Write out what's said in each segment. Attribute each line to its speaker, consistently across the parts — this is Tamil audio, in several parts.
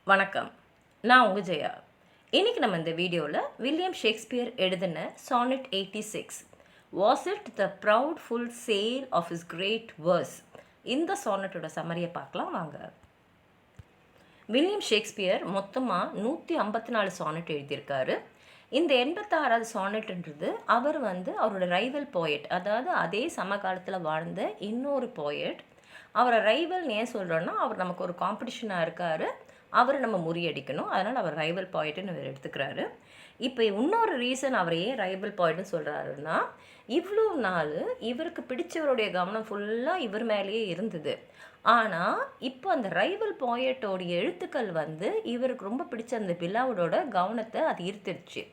Speaker 1: வணக்கம். நான் உங்க ஜெயா. இன்னைக்கு நம்ம இந்த வீடியோவில் வில்லியம் ஷேக்ஸ்பியர் எழுதின sonnet 86 was it the proud full sail of his great verse, இந்த சானட்டோட சம்மரியை பார்க்கலாம் வாங்க. வில்லியம் ஷேக்ஸ்பியர் மொத்தமாக 154 சானட் எழுதியிருக்காரு. இந்த 86வது சானட்ன்றது அவர் அவரோட ரைவல் போயட், அதாவது அதே சமகாலத்தில் வாழ்ந்த இன்னொரு போயட். அவரை ரைவல் ஏன் சொல்கிறோன்னா, அவர் நமக்கு ஒரு காம்படிஷனாக இருக்கார், அவரை நம்ம முறியடிக்கணும், அதனால் அவர் ரைவல் பாயிண்ட்டுன்னு அவர் எடுத்துக்கிறாரு. இப்போ இன்னொரு ரீசன் அவர் ஏன் ரைவல் பாயிண்ட்னு சொல்கிறாருன்னா, இவ்வளோ நாள் இவருக்கு பிடிச்சவருடைய கவனம் ஃபுல்லாக இவர் மேலேயே இருந்தது. ஆனால் இப்போ அந்த ரைவல் பாயிண்டோடைய எழுத்துக்கள் இவருக்கு ரொம்ப பிடிச்ச அந்த பிலாவோட கவனத்தை அது ஈர்த்துடுச்சு.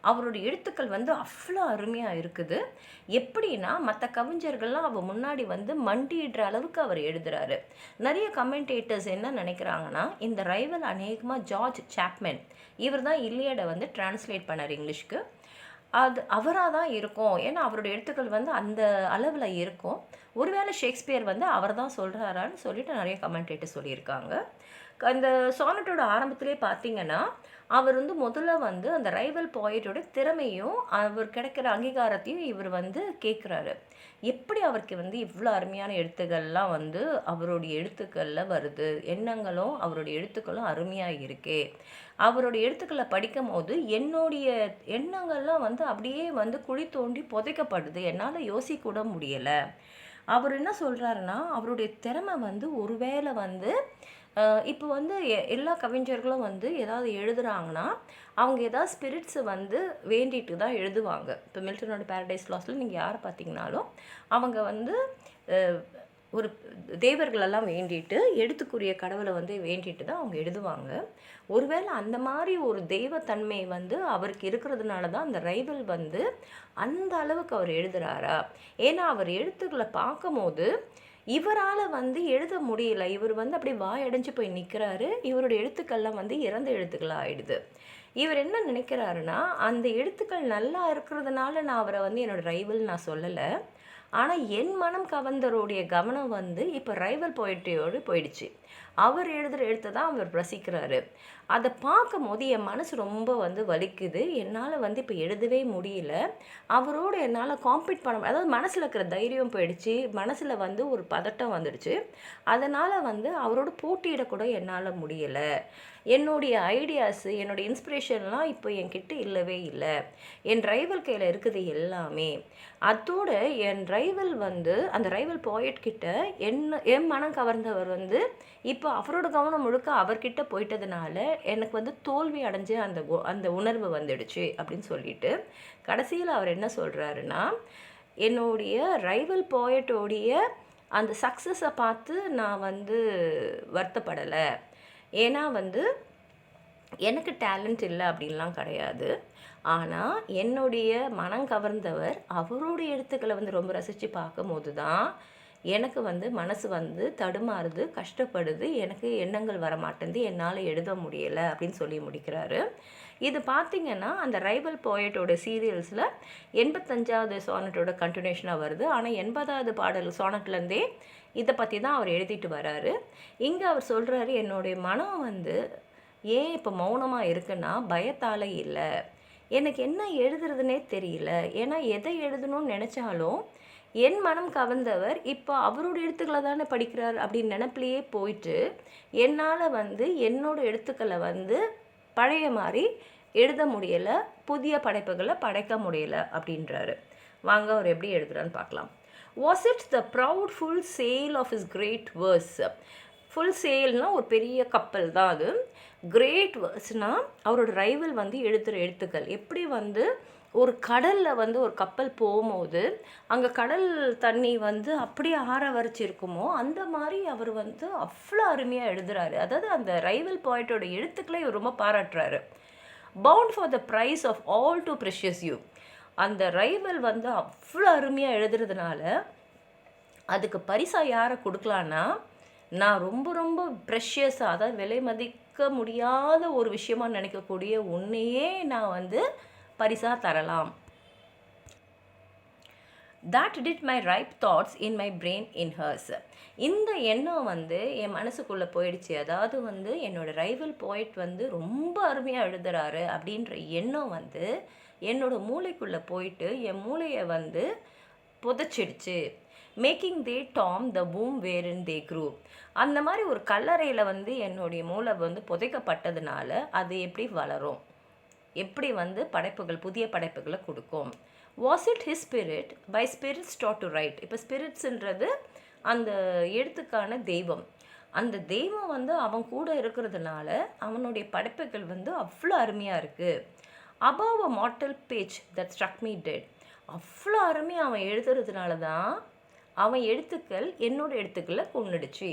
Speaker 1: அவருடைய எழுத்துக்கள் அவ்வளோ அருமையாக இருக்குது. எப்படின்னா, மற்ற கவிஞர்கள்லாம் அவர் முன்னாடி மண்டிடுற அளவுக்கு அவர் எழுதுகிறாரு. நிறைய கமெண்டேட்டர்ஸ் என்ன நினைக்கிறாங்கன்னா, இந்த ரைவல் அநேகமாக ஜார்ஜ் சாப்மன், இவர் தான் இல்லியடை டிரான்ஸ்லேட் பண்ணார் இங்கிலீஷ்க்கு. அது அவராக தான் இருக்கும், ஏன்னா அவருடைய எழுத்துக்கள் அந்த அளவில் இருக்கும். ஒருவேளை ஷேக்ஸ்பியர் அவர் தான் சொல்கிறாரான்னு சொல்லிட்டு நிறைய கமெண்டேட்டர் சொல்லியிருக்காங்க. அந்த சானட்டோட ஆரம்பத்திலே பார்த்தீங்கன்னா, அவர் முதல்ல அந்த ரைவல் பாயிட்டோட திறமையும் அவர் கிடைக்கிற அங்கீகாரத்தையும் இவர் கேட்குறாரு. எப்படி அவருக்கு இவ்வளோ அருமையான எழுத்துக்கள்லாம் அவருடைய எழுத்துக்களில் வருது, எண்ணங்களும் அவருடைய எழுத்துக்களும் அருமையாக இருக்கே. அவருடைய எழுத்துக்களை படிக்கும் போது என்னுடைய எண்ணங்கள்லாம் அப்படியே குழி தோண்டி புதைக்கப்படுது, என்னால் யோசிக்க கூட முடியலை. அவர் என்ன சொல்கிறாருன்னா, அவருடைய திறமை ஒருவேளை இப்போ எல்லா கவிஞர்களும் ஏதாவது எழுதுகிறாங்கன்னா, அவங்க ஏதாவது ஸ்பிரிட்ஸை வேண்டிட்டு தான் எழுதுவாங்க. இப்போ மில்டனோட பேரடைஸ் லாஸ்ட்டில் நீங்கள் யாரை பார்த்தீங்கன்னாலும் அவங்க ஒரு தேவர்களெல்லாம் வேண்டிட்டு, எழுத்துக்குரிய கடவுளை வேண்டிட்டு தான் அவங்க எழுதுவாங்க. ஒருவேளை அந்த மாதிரி ஒரு தெய்வத்தன்மை அவருக்கு இருக்கிறதுனால தான் அந்த ரைவல் அந்த அளவுக்கு அவர் எழுதுகிறாரா? ஏன்னா அவர் எழுத்துக்களை பார்க்கும் போது இவரால் எழுத முடியல. இவர் அப்படி வாயடைஞ்சு போய் நிற்கிறாரு. இவருடைய எழுத்துக்கள்லாம் இறந்த எழுத்துக்களாக ஆயிடுது. இவர் என்ன நினைக்கிறாருன்னா, அந்த எழுத்துக்கள் நல்லா இருக்கிறதுனால நான் அவரை என்னோடய ரைவல் நான் சொல்லலை, ஆனால் என் மனம் கவர்ந்தருடைய கவனம் இப்போ ரைவல் போயிட்ரியோடு போயிடுச்சு. அவர் எழுதுகிற எழுத்தை தான் அவர் ரசிக்கிறாரு. அதை பார்க்கும் போது என் மனசு ரொம்ப வலிக்குது. என்னால் இப்போ எழுதவே முடியல. அவரோடு என்னால் காம்பீட் பண்ண, அதாவது மனசில் இருக்கிற தைரியம் போயிடுச்சு, மனசில் ஒரு பதட்டம் வந்துடுச்சு. அதனால் அவரோட போட்டியிடக்கூட என்னால் முடியலை. என்னுடைய ஐடியாஸு, என்னுடைய இன்ஸ்பிரேஷன்லாம் இப்போ என்கிட்ட இல்லவே இல்லை. என் ரைவல் கையில் இருக்குது எல்லாமே. அதோடு என் ரைவல் அந்த ரைவல் போயட்கிட்ட என் மனம் கவர்ந்தவர் இப்போ அவரோட கவனம் முழுக்க அவர்கிட்ட போயிட்டதுனால எனக்கு தோல்வி அடைஞ்ச அந்த உணர்வு வந்துடுச்சு அப்படின்னு சொல்லிட்டு கடைசியில் அவர் என்ன சொல்கிறாருன்னா, என்னுடைய ரைவல் போயட்டோடைய அந்த சக்ஸஸை பார்த்து நான் வருத்தப்படலை. ஏன்னா எனக்கு டேலண்ட் இல்லை அப்படின்லாம் கிடையாது. ஆனால் என்னுடைய மனம் கவர்ந்தவர் அவருடைய எழுத்துக்களை ரொம்ப ரசித்து பார்க்கும் போது தான் எனக்கு மனசு தடுமாறுது, கஷ்டப்படுது, எனக்கு எண்ணங்கள் வரமாட்டேங்குது, என்னால் எழுத முடியலை அப்படின்னு சொல்லி முடிக்கிறாரு. இது பார்த்திங்கன்னா அந்த ரைவல் போயட்டோட சீரியல்ஸில் 85வது சானட்டோட கண்டினியூஷனாக வருது. ஆனால் 80வது பாடல் சானட்லேருந்தே இதை பற்றி தான் அவர் எழுதிட்டு வராரு. இங்கே அவர் சொல்கிறாரு, என்னுடைய மனம் ஏன் இப்போ மௌனமாக இருக்குன்னா பயத்தால் இல்லை, எனக்கு என்ன எழுதுறதுனே தெரியல. ஏன்னா எதை எழுதணும்னு நினச்சாலும் என் மனம் கவர்ந்தவர் இப்போ அவரோட எழுத்துக்களை தானே படிக்கிறார் அப்படின்னு நினப்பிலேயே போயிட்டு என்னால் என்னோட எழுத்துக்களை பழைய மாதிரி எழுத முடியலை, புதிய படைப்புகளை படைக்க முடியலை அப்படின்றாரு. வாங்க அவர் எப்படி எழுதுறான்னு பார்க்கலாம். Was it the proud full sail of his great verse. Full சேல்னால் ஒரு பெரிய கப்பல் தான் அது. கிரேட் வேர்ஸ்னால் அவரோட ரைவல் எழுதுகிற எழுத்துக்கள். எப்படி ஒரு கடலில் ஒரு கப்பல் போகும்போது அங்கே கடல் தண்ணி அப்படியே ஆரவரிச்சிருக்குமோ அந்த மாதிரி அவர் அவ்வளோ அருமையாக எழுதுகிறாரு. அதாவது அந்த ரைவல் பாயிண்டோட எழுத்துக்களை இவர் ரொம்ப பாராட்டுறாரு. Bound for the prize of all too precious you. அந்த ரைவல் அவ்வளோ அருமையாக எழுதுறதுனால அதுக்கு பரிசாக யாரை கொடுக்கலான்னா, நான் ரொம்ப ரொம்ப ப்ரெஷியஸாக, அதாவது விலை மதிக்க முடியாத ஒரு விஷயமாக நினைக்கக்கூடிய உன்னையே நான் பரிசாக தரலாம். that did my ripe thoughts in my brain in hers. இந்த எண்ணம் வந்து என் மனசுக்குள்ளே போயிடுச்சு. அதாவது வந்து என்னோட ரைவல் போய்ட் வந்து ரொம்ப அருமையாக எழுதுறாரு அப்படின்ற எண்ணம் வந்து என்னோட மூளைக்குள்ளே போயிட்டு என் மூளையை வந்து புதைச்சிடுச்சு. மேக்கிங் தே டாம் த பூம் வேர் இன் தே க்ரூ. அந்த மாதிரி ஒரு கல்லறையில் வந்து என்னுடைய மூளை வந்து புதைக்கப்பட்டதுனால அது எப்படி வளரும், எப்படி வந்து படைப்புகள் புதிய படைப்புகளை கொடுக்கும். Was it his spirit by spirits taught to write. இப்போ ஸ்பிரிட்ஸுன்றது அந்த எழுத்துக்கான தெய்வம். அந்த தெய்வம் வந்து அவன் கூட இருக்கிறதுனால அவனுடைய படைப்புகள் வந்து அவ்வளோ அருமையாக இருக்குது. Above a mortal page that struck me dead. அவ்வளோ அருமையாக அவன் எழுதுறதுனால தான் அவன் எழுத்துக்கள் என்னோட எழுத்துக்களை கொன்னுடுச்சு.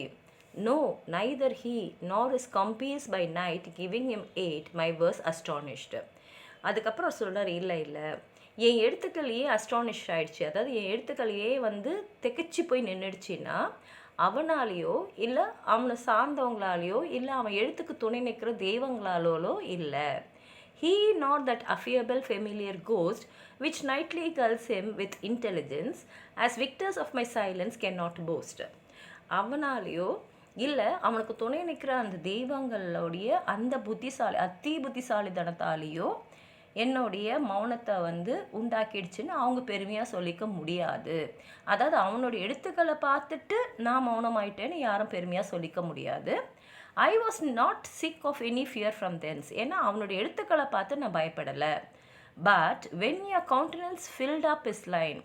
Speaker 1: No neither he nor his compeers by night giving him aid my verse astonished. அதுக்கப்புறம் சொல்கிறார், இல்லை என் எழுத்துக்களையே அஸ்டானிஷ் ஆகிடுச்சு, அதாவது என் எழுத்துக்களையே வந்து திகச்சு போய் நின்றுடுச்சின்னா அவனாலேயோ இல்லை அவனை சார்ந்தவங்களாலேயோ இல்லை அவன் எழுத்துக்கு துணை நிற்கிற தெய்வங்களாலோ இல்லை. He not that affable familiar ghost which nightly gulls him with intelligence as victors of my silence cannot boast. அவனாலேயோ இல்லை அவனுக்கு துணை நிற்கிற அந்த தெய்வங்களுடைய அந்த புத்திசாலித்தனத்தாலேயோ என்னுடைய மௌனத்தை வந்து உண்டாக்கிடுச்சுன்னு அவங்க பெருமையாக சொல்லிக்க முடியாது. அதாவது அவனுடைய எழுத்துக்களை பார்த்துட்டு நான் மௌனமாயிட்டேன்னு யாரும் பெருமையாக சொல்லிக்க முடியாது. I was not sick of any fear from thence. ஏன்னா அவனுடைய எழுத்துக்களை பார்த்து நான் பயப்படலை. But when your countenance filled up his line.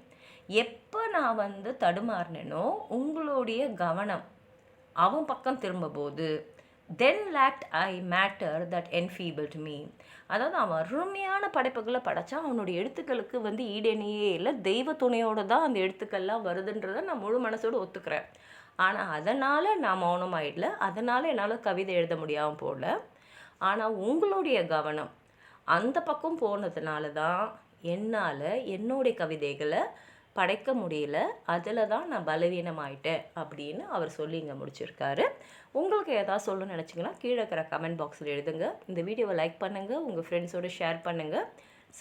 Speaker 1: எப்போ நான் வந்து தடுமாறினேனோ உங்களுடைய கவனம் அவன் பக்கம் திரும்பும்போது then lacked I matter that enfeebled me. அதாவது அவன் அருமையான படைப்புகளை படைத்தான். அவனுடைய எழுத்துக்களுக்கு வந்து ஈடேனையே இல்லை, தெய்வ துணையோடு தான் அந்த எழுத்துக்கள்லாம் வருதுன்றதை நான் முழு மனசோடு ஒத்துக்கிறேன். ஆனால் அதனால் நான் மௌனமாயிடல, அதனால் என்னால் கவிதை எழுத முடியாமல் போகல. ஆனால் உங்களுடைய கவனம் அந்த பக்கம் போனதுனால தான் என்னால் என்னுடைய கவிதைகளை படைக்க முடியல, அதில் தான் நான் பலவீனமாயிட்டேன் அப்படின்னு அவர் சொல்லி இங்கே முடிச்சிருக்காரு. உங்களுக்கு ஏதாவது சொல்லணும்னு நினச்சிங்கன்னா கீழே இருக்கிற கமெண்ட் பாக்ஸில் எழுதுங்க. இந்த வீடியோவை லைக் பண்ணுங்கள், உங்கள் ஃப்ரெண்ட்ஸோடு ஷேர் பண்ணுங்கள்.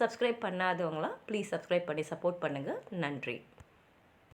Speaker 1: சப்ஸ்கிரைப் பண்ணாதவங்களாம் ப்ளீஸ் சப்ஸ்கிரைப் பண்ணி சப்போர்ட் பண்ணுங்கள். நன்றி.